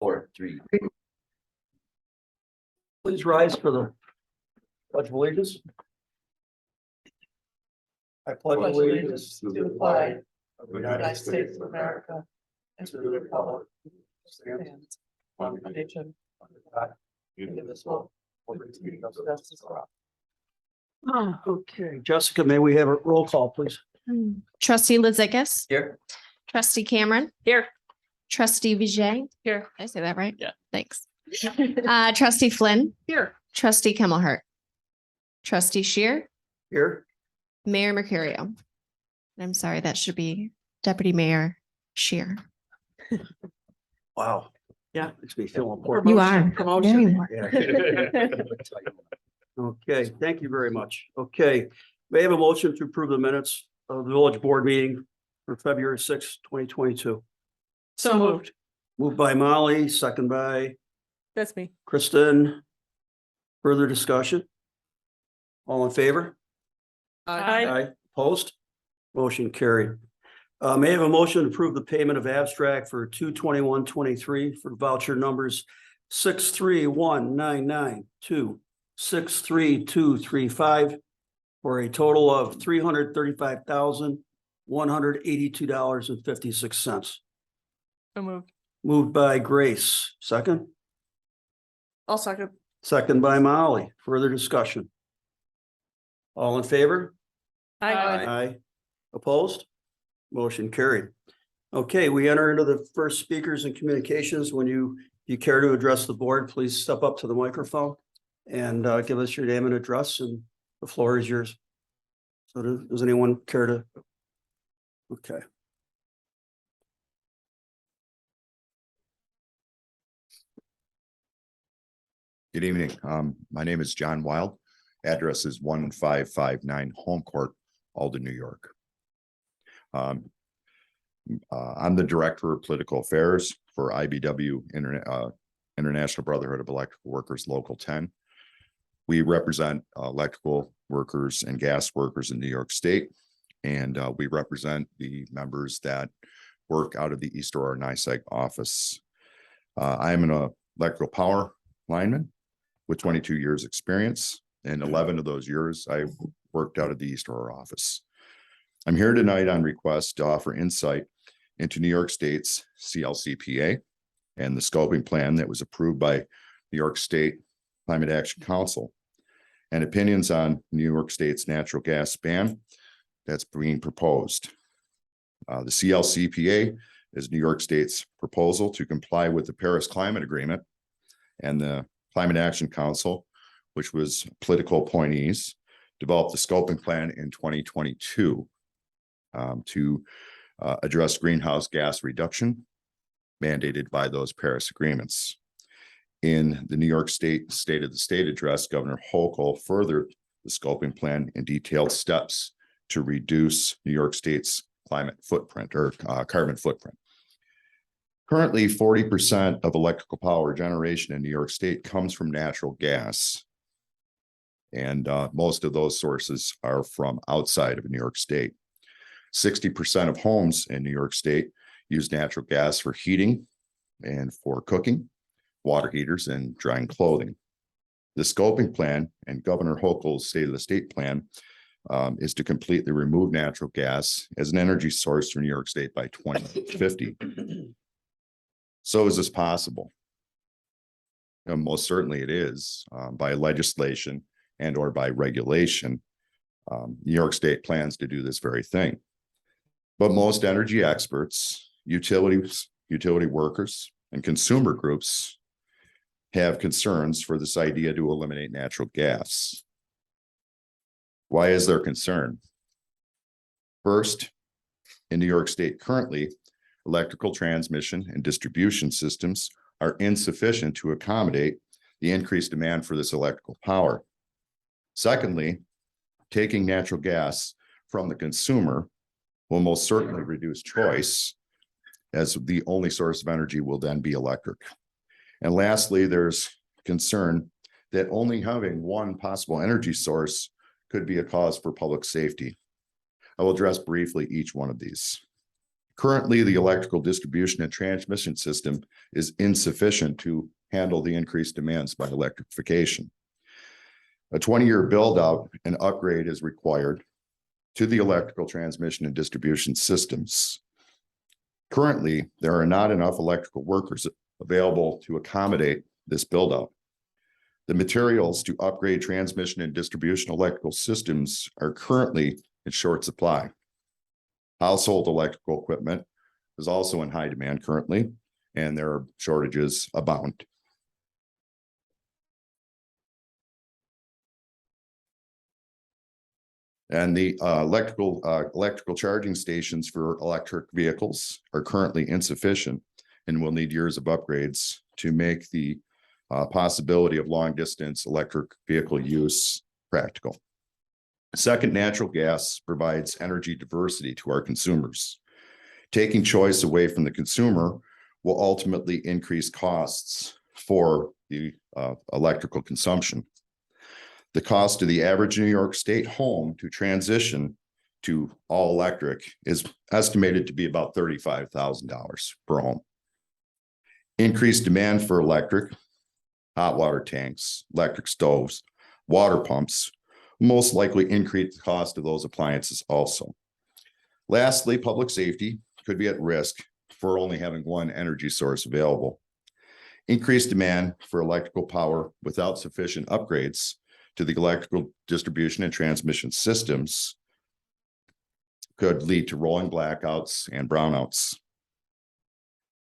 4, 3. Please rise for the pledge of allegiance. I pledge allegiance to the flag of the United States of America and to the republic which stands one nation under God, indivisible, with liberty and justice for all. Okay, Jessica, may we have a roll call, please? Trustee Lizickis. Here. Trustee Cameron. Here. Trustee Vijay. Here. Did I say that right? Yeah. Thanks. Trustee Flynn. Here. Trustee Kemmelhart. Trustee Shear. Here. Mayor Mercurio. I'm sorry, that should be Deputy Mayor Shear. Wow. Yeah. Makes me feel important. You are. Promotion. Very more. Yeah. Okay, thank you very much. Okay, may I have a motion to approve the minutes of the village board meeting for February 6th, 2022? So moved. Moved by Molly, second by That's me. Kristen. Further discussion? All in favor? Aye. Opposed? Motion carried. May I have a motion to approve the payment of abstract for 2/21/23 for voucher numbers 63199 63235 for a total of $335,182.56. So moved. Moved by Grace, second. I'll second. Second by Molly. Further discussion? All in favor? Aye. Opposed? Motion carried. Okay, we enter into the first speakers and communications. When you care to address the board, please step up to the microphone and give us your name and address, and the floor is yours. So does anyone care to? Okay. Good evening. My name is John Wild. Address is 1559 Home Court, Alden, New York. I'm the Director of Political Affairs for IBW International Brotherhood of Electrical Workers Local 10. We represent electrical workers and gas workers in New York State, and we represent the members that work out of the East Aurora NYSEG office. I'm an electrical power lineman with 22 years experience, and 11 of those years I worked out of the East Aurora office. I'm here tonight on request to offer insight into New York State's CLCPA and the scoping plan that was approved by New York State Climate Action Council, and opinions on New York State's natural gas ban that's being proposed. The CLCPA is New York State's proposal to comply with the Paris Climate Agreement, and the Climate Action Council, which was political appointees, developed the scoping plan in 2022 to address greenhouse gas reduction mandated by those Paris agreements. In the New York State State of the State address, Governor Hochul furthered the scoping plan and detailed steps to reduce New York State's climate footprint or carbon footprint. Currently, 40% of electrical power generation in New York State comes from natural gas. And most of those sources are from outside of New York State. 60% of homes in New York State use natural gas for heating and for cooking, water heaters, and drying clothing. The scoping plan and Governor Hochul's State of the State plan is to completely remove natural gas as an energy source for New York State by 2050. So is this possible? And most certainly it is by legislation and or by regulation. New York State plans to do this very thing. But most energy experts, utility workers, and consumer groups have concerns for this idea to eliminate natural gas. Why is there concern? First, in New York State currently, electrical transmission and distribution systems are insufficient to accommodate the increased demand for this electrical power. Secondly, taking natural gas from the consumer will most certainly reduce choice, as the only source of energy will then be electric. And lastly, there's concern that only having one possible energy source could be a cause for public safety. I will address briefly each one of these. Currently, the electrical distribution and transmission system is insufficient to handle the increased demands by electrification. A 20-year build out and upgrade is required to the electrical transmission and distribution systems. Currently, there are not enough electrical workers available to accommodate this build out. The materials to upgrade transmission and distribution electrical systems are currently in short supply. Household electrical equipment is also in high demand currently, and there are shortages abound. And the electrical charging stations for electric vehicles are currently insufficient and will need years of upgrades to make the possibility of long distance electric vehicle use practical. Second, natural gas provides energy diversity to our consumers. Taking choice away from the consumer will ultimately increase costs for the electrical consumption. The cost of the average New York State home to transition to all electric is estimated to be about $35,000 per home. Increased demand for electric, hot water tanks, electric stoves, water pumps will most likely increase the cost of those appliances also. Lastly, public safety could be at risk for only having one energy source available. Increased demand for electrical power without sufficient upgrades to the electrical distribution and transmission systems could lead to rolling blackouts and brownouts.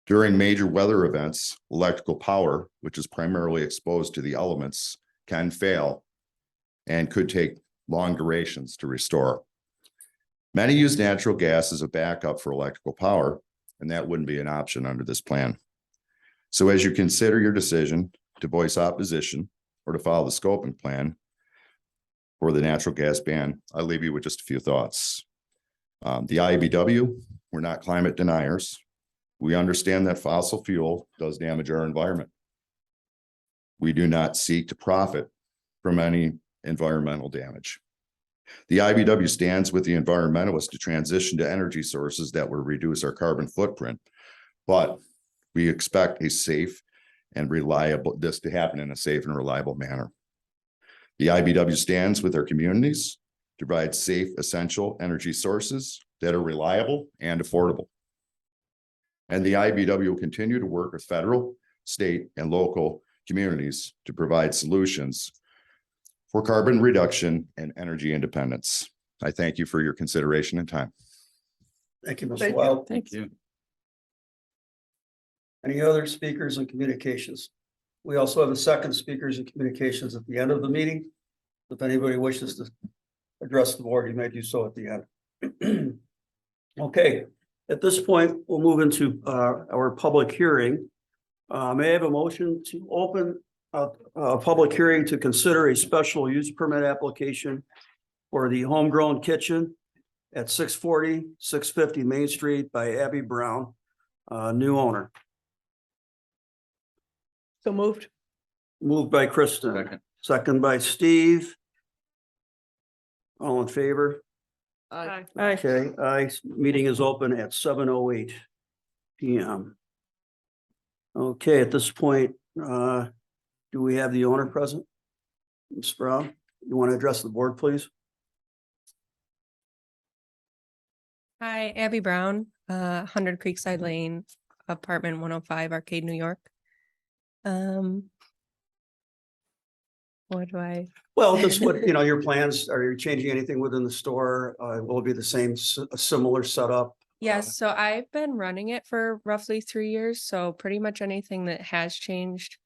During major weather events, electrical power, which is primarily exposed to the elements, can fail and could take long durations to restore. Many use natural gas as a backup for electrical power, and that wouldn't be an option under this plan. So as you consider your decision to voice opposition or to follow the scoping plan for the natural gas ban, I leave you with just a few thoughts. The IBW, we're not climate deniers. We understand that fossil fuel does damage our environment. We do not seek to profit from any environmental damage. The IBW stands with the environmentalists to transition to energy sources that will reduce our carbon footprint, but we expect a safe and reliable, this to happen in a safe and reliable manner. The IBW stands with our communities to provide safe, essential energy sources that are reliable and affordable. And the IBW will continue to work with federal, state, and local communities to provide solutions for carbon reduction and energy independence. I thank you for your consideration and time. Thank you, Mr. Thank you. Wild. Thank you. Any other speakers and communications? We also have a second speakers and communications at the end of the meeting. If anybody wishes to address the board, you may do so at the end. Okay, at this point, we'll move into our public hearing. May I have a motion to open a public hearing to consider a special use permit application for the homegrown kitchen at 640, 650 Main Street by Abby Brown, new owner. So moved. Moved by Kristen, second by Steve. All in favor? Aye. Okay, meeting is open at 7:08 PM. Okay, at this point, do we have the owner present? Ms. Brown, you want to address the board, please? Hi, Abby Brown, 100 Creekside Lane, apartment 105, Arcade, New York. What do I? Well, just what, you know, your plans, are you changing anything within the store? Will it be the same, a similar setup? Yes, so I've been running it for roughly 3 years, so pretty much anything that has changed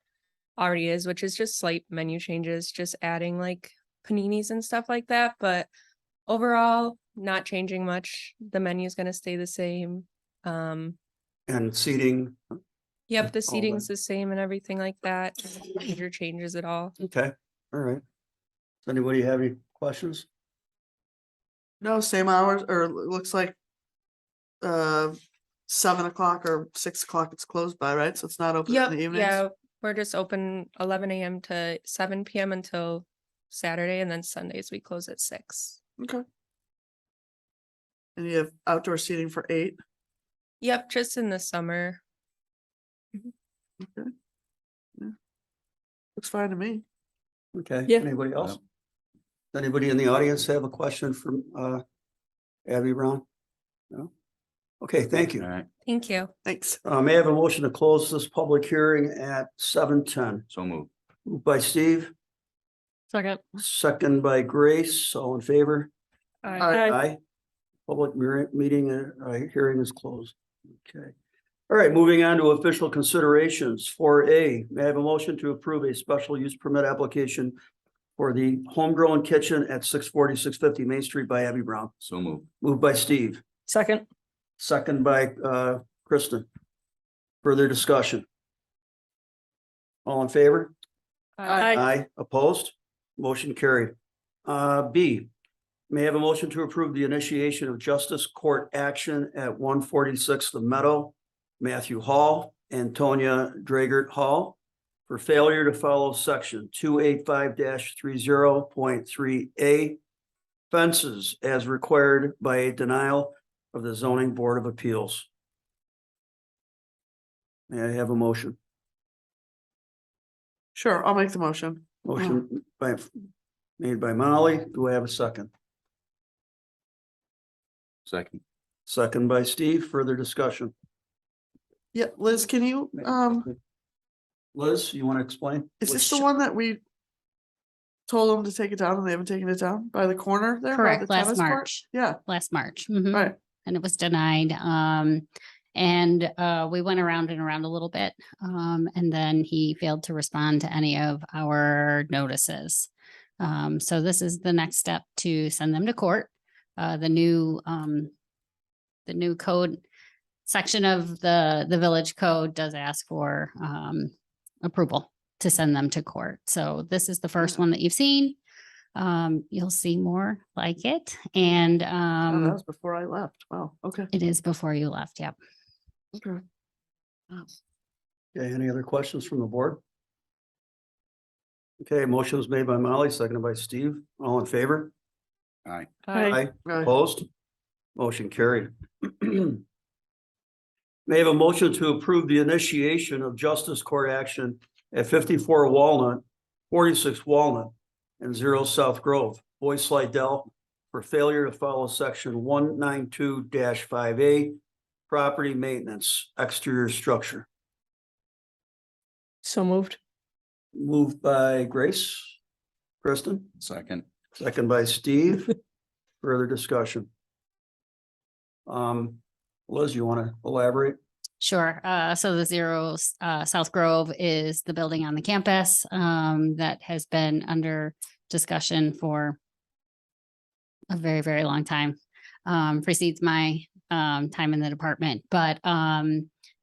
already is, which is just slight menu changes, just adding like paninis and stuff like that, but overall, not changing much. The menu is going to stay the same. And seating? Yep, the all seating's that. the same and everything like that. No major changes at all. Okay, all right. Does anybody have any questions? No, same hours, or it looks like 7 o'clock or 6 o'clock it's closed by, right? So it's not open in Yep, the evenings? yeah, we're just open 11 a.m. to 7 p.m. until Saturday, and then Sundays we close at 6. Okay. And you have outdoor seating for 8? Yep, just in the summer. Okay. Yeah. Looks fine to me. Okay, Yeah. anybody else? Anybody in the audience have a question from Abby Brown? No? Okay, thank you. Thank you. Thanks. May I have a motion to close this public hearing at 7:10? So moved. Moved by Steve, Second. second by Grace, all in favor? Aye. Aye. Public meeting, hearing is closed. Okay. All right, moving on to official considerations. 4A, may I have a motion to approve a special use permit application for the homegrown kitchen at 640, 650 Main Street by Abby Brown? So moved. Moved by Steve, Second. second by Kristen. Further discussion? All in favor? Aye. Aye. Opposed? Motion carried. B, may I have a motion to approve the initiation of justice court action at 146 The Meadow, Matthew Hall, Antonia Dragert Hall, for failure to follow section 285-30.3A fences as required by a denial of the zoning board of appeals. May I have a motion? Sure, I'll make the motion. Motion made by Molly. Do I have a second? Second. Second by Steve. Further discussion? Yeah, Liz, can you, Liz, you want to explain? is this the one that we told them to take it down and they haven't taken it down by the corner there? by Correct, the last tennis court? March. Yeah, Last March. Mhm. right. And it was denied. We went around and around a little bit. And then he failed to respond to any of our notices. So this is the next step to send them to court. The new code section of the village code does ask for approval to send them to court. So this is the first one that you've seen. You'll see more like it. And Oh, that was before I left. Wow, okay, it is before you left. Yep. okay. Wow. Okay, any other questions from the board? Okay, motion was made by Molly, seconded by Steve. All in favor? Aye. Aye. Opposed? Motion carried. May I have a motion to approve the initiation of justice court action at 54 Walnut, 46 Walnut, and 0 South Grove, Boyd Slidell, for failure to follow section 192-5A, property maintenance, exterior structure. So moved. Moved by Grace. Kristen, Second. second by Steve. Further discussion? Liz, you want to elaborate? Sure. So the 0 South Grove is the building on the campus that has been under discussion for a very, very long time. Precedes my time in the department, but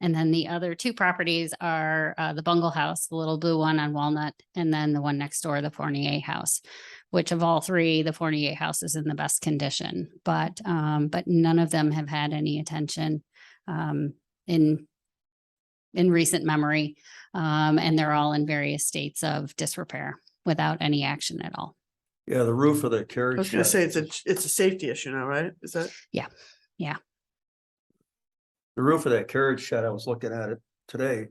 and then the other two properties are the Bungle House, the little blue one on Walnut, and then the one next door, the Fournier House, which of all three, the Fournier House is in the best condition, but none of them have had any attention in recent memory. And they're all in various states of disrepair without any action at all. Yeah, the roof of the carriage. I was gonna shed. say, it's a safety issue now, right? Is that? The roof of that carriage shed, I was looking at it today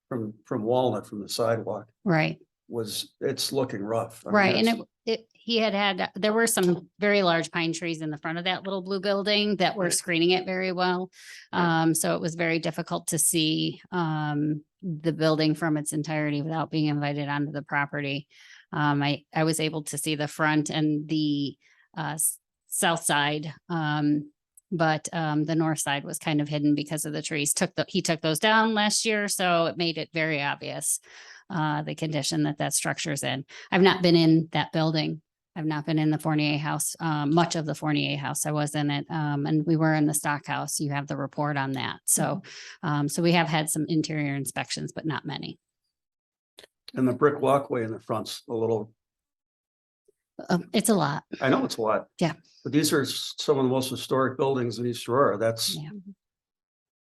from Walnut, from the sidewalk, Right. it's looking rough. I mean, Right, and it's- there were some very large pine trees in the front of that little blue building that were Right. screening it very well. So it was very difficult to see the building from its entirety without being invited onto the property. I was able to see the front and the south side. But the north side was kind of hidden because of the trees. He took those down last year, so it made it very obvious the condition that structure's in. I've not been in that building. I've not been in the Fournier House, much of the Fournier House. I was in it, and we were in the stock house. You have the report on that. So, so we have had some interior inspections, but not many. And the brick walkway in the front's a little, It's a lot. I know it's a lot. Yeah. But these are some of the most historic buildings in East Aurora. That's Yeah.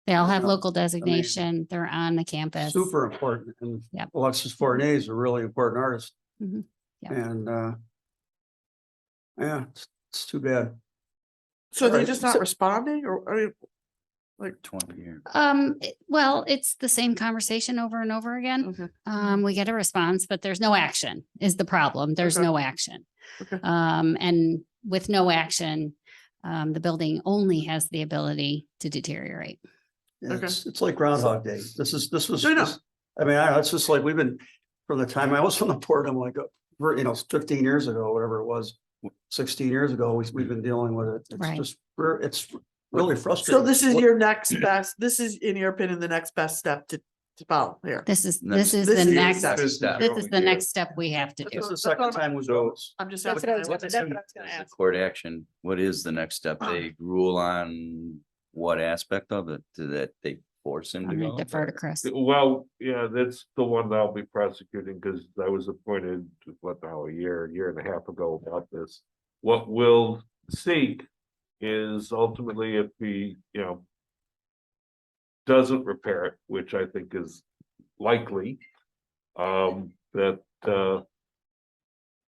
They all have Yeah, local designation. They're on the campus. super important. And Yep. Alexis Fournier is a really important artist. Mhm. Yep. And yeah, it's too bad. So they're Alright, just not so- responding or Like, 20 years. Well, it's the same conversation over and over again. okay, We get a response, but there's no action is the problem. There's Okay. no action. Okay. And with no action, the building only has the ability to deteriorate. It's like Groundhog Day. This was, I know. I mean, it's just like we've been, from the time I was on the board, I'm like, 15 years ago, whatever it was, 16 years ago, we've been dealing with it. It's Right. just, it's really frustrating. so this is your next best, this is, in your opinion, the next best step to follow here. This is Next- the this is next, step. this is the next step we have to do. It's the second time we go. I'm just That's asking. what I was gonna- that's what I was gonna ask. Court action, what is the next step? They rule on what aspect of it that they force him to I'm go? gonna defer to Chris. Well, yeah, that's the one that I'll be prosecuting because I was appointed, a year and a half ago about this. What we'll seek is ultimately if he, doesn't repair it, which I think is likely, that,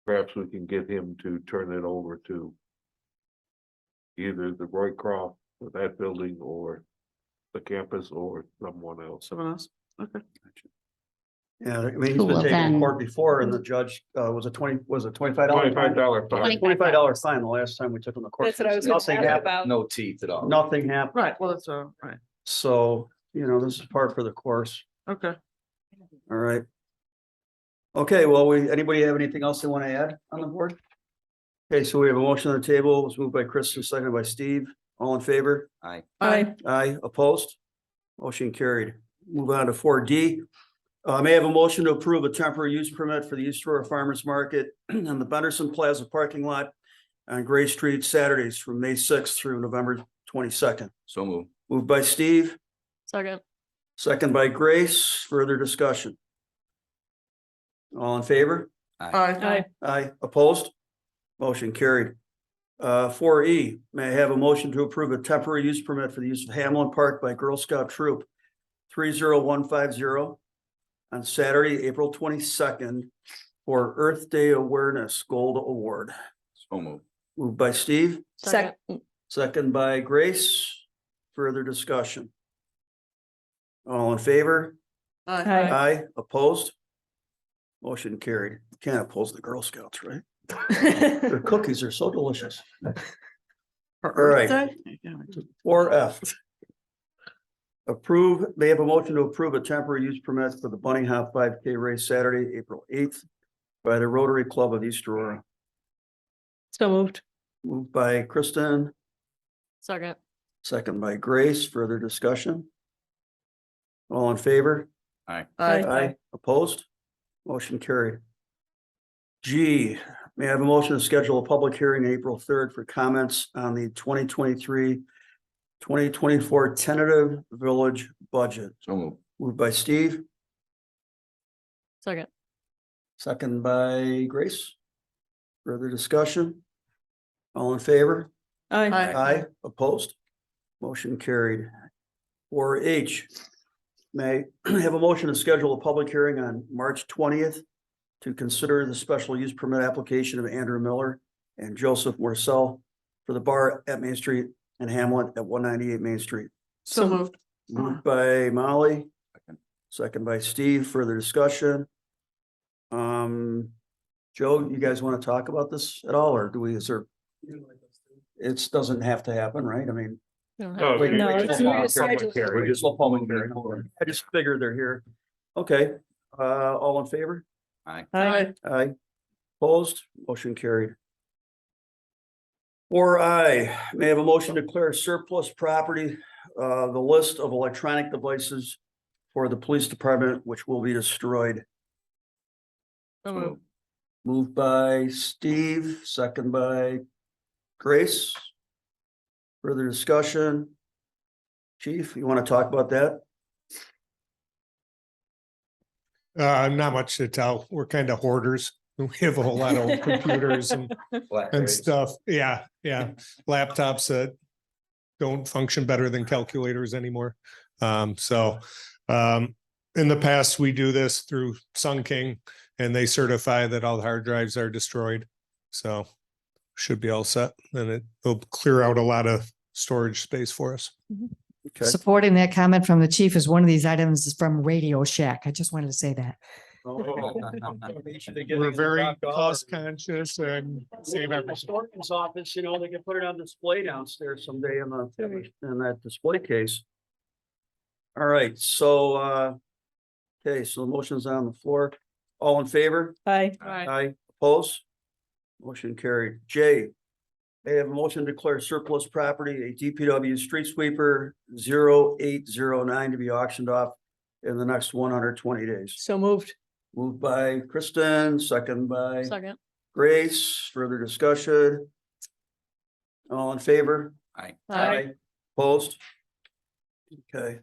perhaps we can get him to turn it over to either the Roycroft or that building or the campus or someone else. Someone else, okay. Yeah, I mean, he's Who been will taken to then- court before and the judge, was it $25? $25 fine. $25 fine the last time we took him to court. That's what I was gonna Nothing ask happened. about. No teeth at all. Nothing happened. Right, well, that's, right, So, this is part for the course. okay. All right. Okay, well, anybody have anything else they want to add on the board? Okay, so we have a motion on the table. It was moved by Chris, seconded by Steve. All in favor? Aye. Aye, opposed? Motion carried. Move on to 4D. May I have a motion to approve a temporary use permit for the East Aurora Farmers Market on the Benderson Plaza parking lot on Gray Street Saturdays from May 6th through November 22nd. So move. Moved by Steve, Second. second by Grace. Further discussion. All in favor? Aye. Aye, opposed? Motion carried. 4E, may I have a motion to approve a temporary use permit for the use of Hamlin Park by Girl Scout Troop 30150 on Saturday, April 22nd for Earth Day Awareness Gold Award. So move. Moved by Steve, Second. second by Grace. Further discussion. All in favor? Aye. Aye, opposed? Motion carried. Can't oppose the Girl Scouts, right? Their cookies are so delicious. For All right. Earth Day? Yeah. 4F. Approve, may I have a motion to approve a temporary use permit for the Bunny Hop 5K race Saturday, April 8th by the Rotary Club of East Aurora. So moved. Moved by Kristen, Second. second by Grace. Further discussion. All in favor? Aye. Aye. Opposed? Motion carried. G, may I have a motion to schedule a public hearing April 3rd for comments on the 2023-2024 tentative village budget. So move. Moved by Steve, Second. second by Grace. Further discussion? All in favor? Aye. Aye. Opposed? Motion carried. 4H, may I have a motion to schedule a public hearing on March 20th to consider the special use permit application of Andrew Miller and Joseph Morcell for the bar at Main Street and Hamlet at 198 Main Street. So moved. Moved by Molly, Second. second by Steve. Further discussion. Joe, you guys want to talk about this at all, or do we, is there? It doesn't have to happen, right? I mean. No, Wait, we wait, just- wait, just wait, schedule- we're just a public hearing. I just figured they're here. Okay, all in favor? Aye. Aye. Opposed, motion carried. 4I, may I have a motion to declare surplus property, the list of electronic devices for the police department, which will be destroyed. So moved. Moved by Steve, second by Grace. Further discussion? Chief, you want to talk about that? Not much to tell. We're kind of hoarders. We have a whole lot of old computers and stuff. Yeah, yeah. Laptops that don't function better than calculators anymore. In the past, we do this through Sun King and they certify that all the hard drives are destroyed. So should be all set and it'll clear out a lot of storage space for us. Okay. Supporting that comment from the chief is one of these items is from Radio Shack. I just wanted to say that. We're very cost conscious and save everything. Storton's office, you know, they can put it on display downstairs someday in that display case. All right, so, okay, so the motion's on the floor. All in favor? Aye. Aye, opposed? Motion carried. J, I have a motion to declare surplus property, a DPW street sweeper 0809 to be auctioned off in the next 120 days. So moved. Moved by Kristen, second by Second. Grace. Further discussion? All in favor? Aye. Opposed? Okay.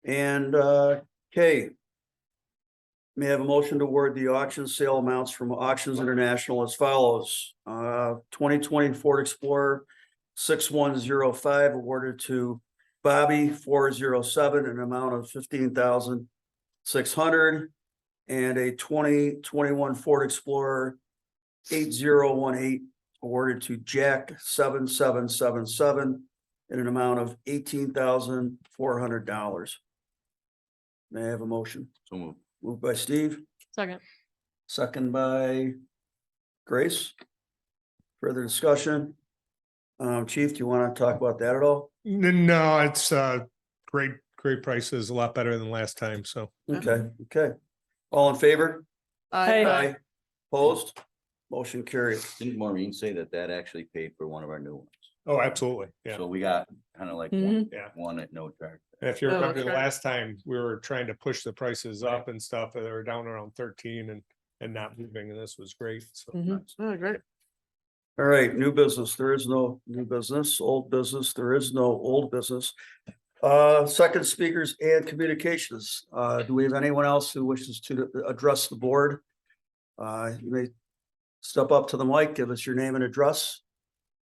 And, K. May I have a motion to award the auction sale amounts from Auctions International as follows. 2020 Ford Explorer 6105 awarded to Bobby 407, an amount of 15,600. And a 2021 Ford Explorer 8018 awarded to Jack 7777 in an amount of $18,400. May I have a motion? So moved. Moved by Steve, Second. second by Grace. Further discussion? Chief, do you want to talk about that at all? No, it's great prices, a lot better than last time, so. Okay, okay. All in favor? Aye. Opposed? Motion carried. Didn't Maureen say that actually paid for one of our new ones? Oh, absolutely, yeah. So we got kind of like Yeah. one at no charge. And if you Oh, remember the okay. last time, we were trying to push the prices up and stuff, and they were down around 13 and not moving, and this was great, so. Oh, great. All right, new business. There is no new business. Old business. There is no old business. Second speakers and communications. Do we have anyone else who wishes to address the board? You may step up to the mic, give us your name and address,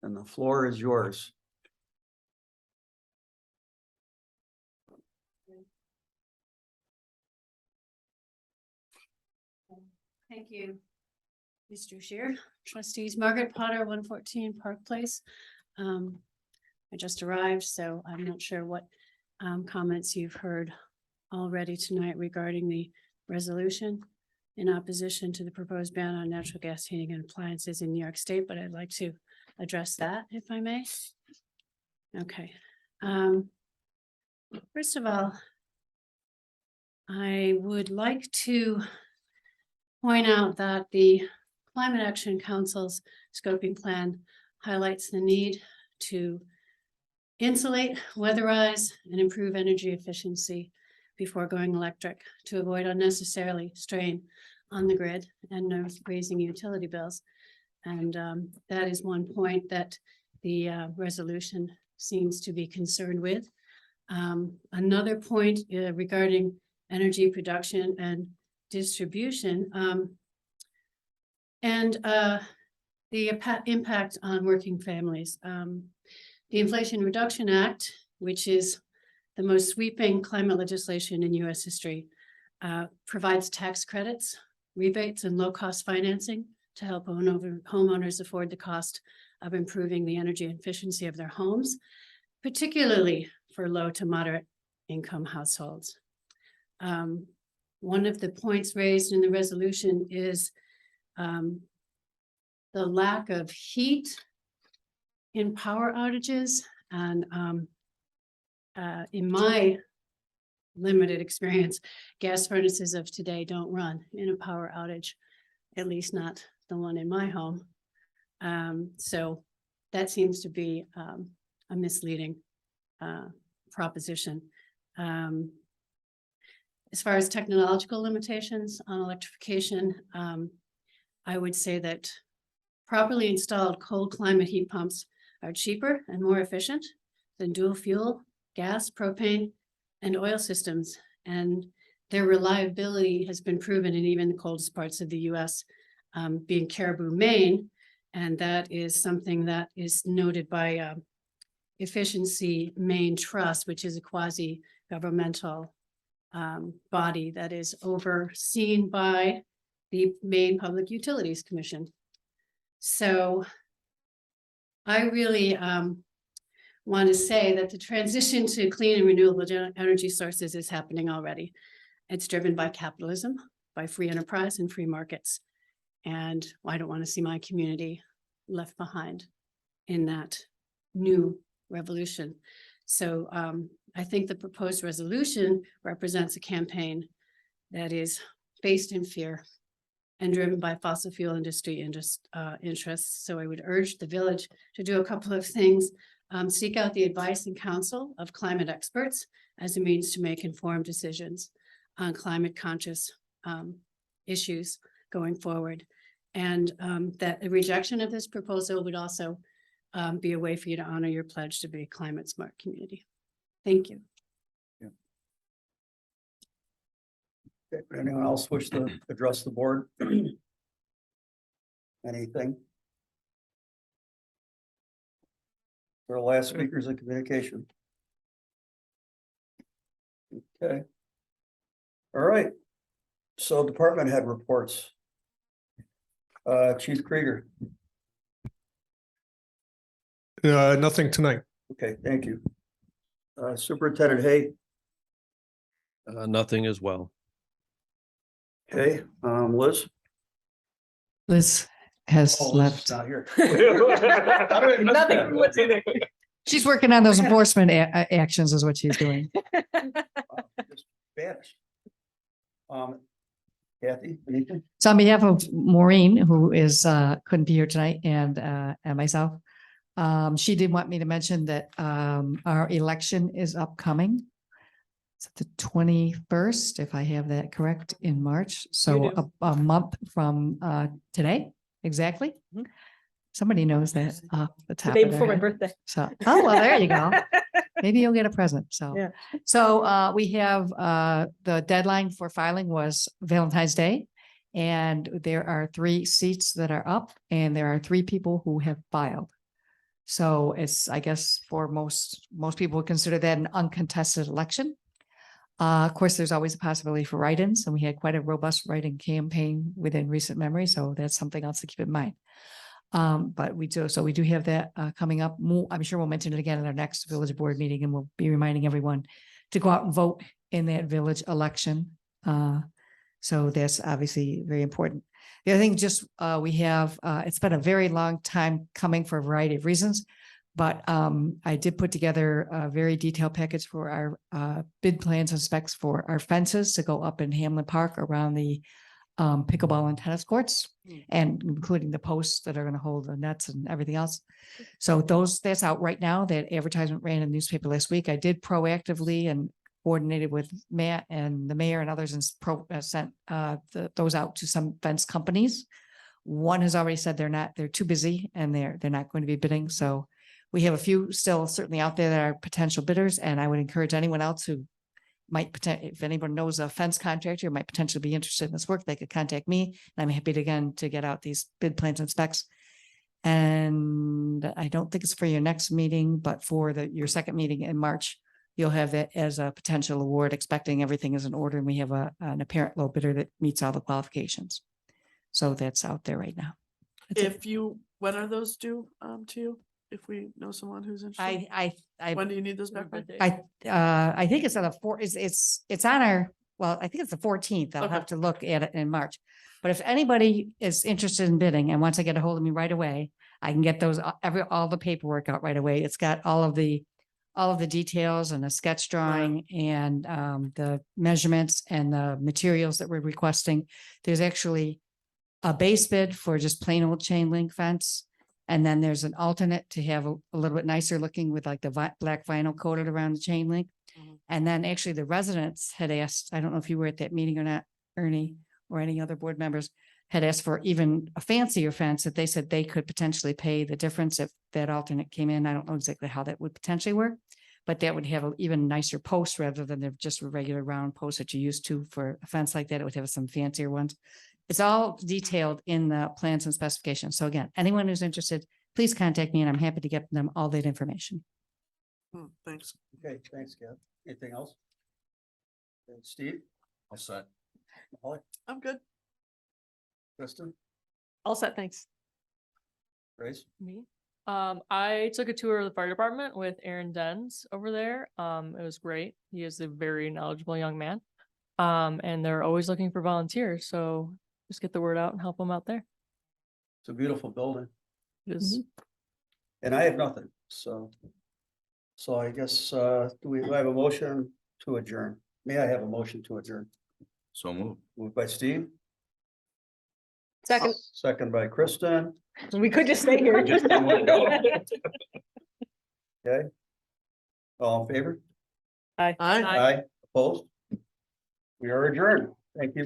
and the floor is yours. Thank you, Mr. Shear. Trustees, Margaret Potter, 114 Park Place. I just arrived, so I'm not sure what comments you've heard already tonight regarding the resolution in opposition to the proposed ban on natural gas heating and appliances in New York State, but I'd like to address that if I may. Okay. First of all, I would like to point out that the Climate Action Council's scoping plan highlights the need to insulate, weatherize, and improve energy efficiency before going electric to avoid unnecessarily strain on the grid and raising utility bills. And that is one point that the resolution seems to be concerned with. Another point regarding energy production and distribution and the impact on working families. The Inflation Reduction Act, which is the most sweeping climate legislation in US history, provides tax credits, rebates, and low-cost financing to help homeowners afford the cost of improving the energy efficiency of their homes, particularly for low to moderate income households. One of the points raised in the resolution is the lack of heat in power outages. And in my limited experience, gas furnaces of today don't run in a power outage, at least not the one in my home. So that seems to be a misleading proposition. As far as technological limitations on electrification, I would say that properly installed cold climate heat pumps are cheaper and more efficient than dual fuel, gas, propane, and oil systems. And their reliability has been proven in even the coldest parts of the US, being Caribou, Maine. And that is something that is noted by Efficiency Maine Trust, which is a quasi-governmental body that is overseen by the Maine Public Utilities Commission. So I really want to say that the transition to clean and renewable energy sources is happening already. It's driven by capitalism, by free enterprise and free markets. And I don't want to see my community left behind in that new revolution. So I think the proposed resolution represents a campaign that is based in fear and driven by fossil fuel industry interests. So I would urge the village to do a couple of things. Seek out the advice and counsel of climate experts as a means to make informed decisions on climate conscious issues going forward. And that the rejection of this proposal would also be a way for you to honor your pledge to be a climate smart community. Thank you. Okay, anyone else wish to address the board? Anything? For the last speakers of communication. Okay. All right. So department head reports. Chief Krieger. Nothing tonight. Okay, thank you. Superintendent Hay. Nothing as well. Okay, Liz. Liz has Oh, Liz is left. not here. Nothing. She's working on those enforcement actions is what she's doing. Just vanished. Kathy, anything? So on behalf of Maureen, who is couldn't be here tonight, and myself, she did want me to mention that our election is upcoming. It's the 21st, if I have that correct, in March. So a month from today, exactly. Somebody knows that off the top. The day of their before my head. birthday. So, oh, well, there you go. Maybe you'll get a present. So, Yeah. so we have the deadline for filing was Valentine's Day. And there are 3 seats that are up and there are 3 people who have filed. So it's, I guess, for most people would consider that an uncontested election. Of course, there's always a possibility for write-ins, and we had quite a robust write-in campaign within recent memory. So that's something else to keep in mind. But we do have that coming up. I'm sure we'll mention it again at our next village board meeting, and we'll be reminding everyone to go out and vote in that village election. So that's obviously very important. The other thing, just we have, it's been a very long time coming for a variety of reasons, but I did put together a very detailed package for our bid plans and specs for our fences to go up in Hamlin Park around the pickleball and tennis courts, and including the posts that are going to hold the nets and everything else. So that's out right now. That advertisement ran in the newspaper last week. I did proactively and coordinated with Matt and the mayor and others and sent those out to some fence companies. One has already said they're too busy and they're not going to be bidding. So we have a few still certainly out there that are potential bidders, and I would encourage anyone else who might if anyone knows a fence contractor might potentially be interested in this work, they could contact me, and I'm happy to get out these bid plans and specs. And I don't think it's for your next meeting, but for your second meeting in March, you'll have that as a potential award, expecting everything is in order, and we have an apparent low bidder that meets all the qualifications. So that's out there right now. When are those due to you? If we know someone who's interested, when do you need those back by? I think it's on it's on our, well, I think it's the 14th. I'll have to look at it in March. But if anybody is interested in bidding and wants to get a hold of me right away, I can get those all the paperwork out right away. It's got all of the details and a sketch drawing and the measurements and the materials that we're requesting. There's actually a base bid for just plain old chain link fence. And then there's an alternate to have a little bit nicer looking with like the black vinyl coated around the chain link. And then actually the residents had asked, I don't know if you were at that meeting or not, Ernie, or any other board members, had asked for even a fancier fence that they said they could potentially pay the difference if that alternate came in. I don't know exactly how that would potentially work, but that would have an even nicer post rather than just a regular round post that you used to for a fence like that. It would have some fancier ones. It's all detailed in the plans and specifications. So again, anyone who's interested, please contact me and I'm happy to get them all that information. Thanks. Okay, thanks, Kat. Anything else? Okay, Steve? All set. Holly? I'm good. Kristen? All set, thanks. Grace? Me? I took a tour of the fire department with Aaron Dens over there. It was great. He is a very knowledgeable young man. And they're always looking for volunteers, so just get the word out and help them out there. It's a beautiful building It is- and I have nothing, so. So I guess, do we have a motion to adjourn? May I have a motion to adjourn? So move. Moved by Steve, Second, second by Kristen. we could just stay here. Okay. All in favor? Aye. Aye. Opposed? We are adjourned. Thank you.